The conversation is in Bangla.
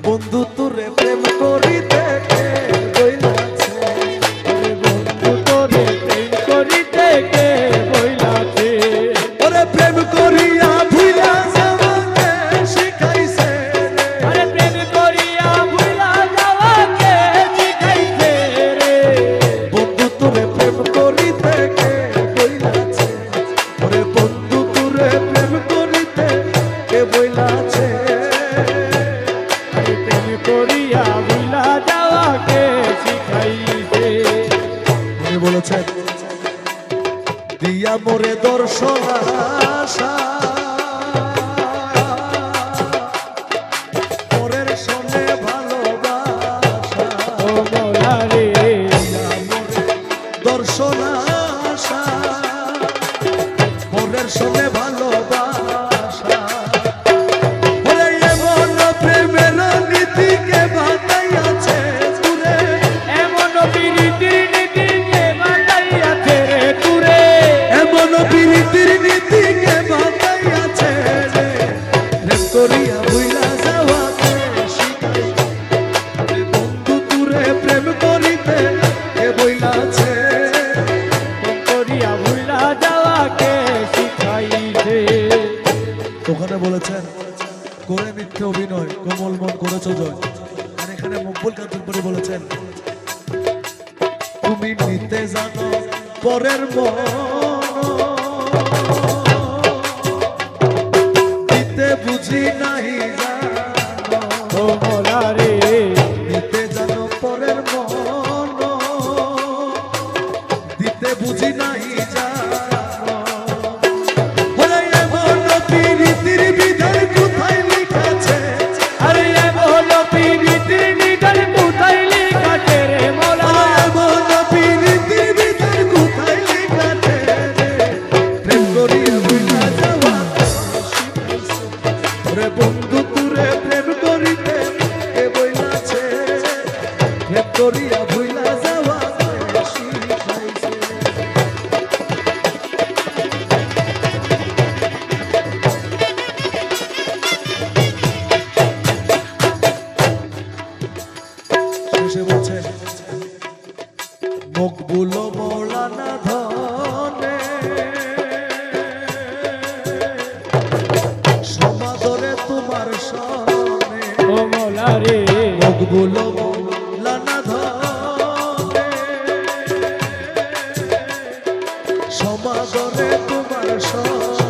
বন্ধু তোরে প্রেম করিতে কে বইলাছে, বন্ধু তোরে প্রেম করিতে কে বইলাছে, ওরে প্রেম করিয়া ভুইলা যাওয়াকে শিখাইছে, আরে প্রেম করিয়া ভুলা যাওয়াকে শিখাইছে রে। বন্ধু তোরে প্রেম করিতে কে বইলাছে, ওরে বন্ধু তোরে প্রেম করিতে কে বইলাছে। আরে প্রেম করিয়া ভুলা যাওয়াকে শিখাইছে। উনি বলেছেন দিয়া মোরে দর্শন আশা, পরের সনে ভালোবাসা, ও মৌলা রে, দিয়া মোরে দর্শন আশা, পরের সনে ভালোবাসা, ওরে এমন প্রেমের নীতিকে বাতাইয়াছে দূরে, এমন প্রীতির নীতিকে বাতাইয়াছে রে তুরে, এমন প্রীতির নীতিকে বাতাইয়াছে রে, প্রেম করিয়া ভুইলা যাওয়াকে শিখাইছে, বন্ধু তোরে প্রেম করিতে কে বইলাছে। প্রেম করিয়া ভুলা যাওয়াকে শিখাইছে। ওখানে বলেছেন করে মিথ্যে অভিনয় কোমল মন করেছ জয়, আর এখানে মকবুল কাঞ্চনপুরি বলেছেন তুমি নিতে জানো পরের মন, দিতে বুঝি নাহি জানো, ও মৌলা রে, নিতে জানো পরের মন, দিতে বুঝি নাহি জানো, ওরে এমন প্রীতির বিধান কোথায় লিখাছে, আরে এমন প্রীতির নিদান কোথায় লিখাছে রে মৌলা, এমন প্রীতির বিধান কোথায় লিখাছে রে, প্রেম করিয়া ভুইলা যাওয়াকে শিখাইছে, ওরে বন্ধু তোরে প্রেম করিতে কে বইলাছে, প্রেম করিয়া ভুইলা যাওয়াকে শিখাইছে। শেষে বলছেন মকবুল মৌলানা ধনে সমাদরে তোমার সনে, ও মৌলা রে, মকবুল মৌলানা ধনে সমাদরে তোমার সনে,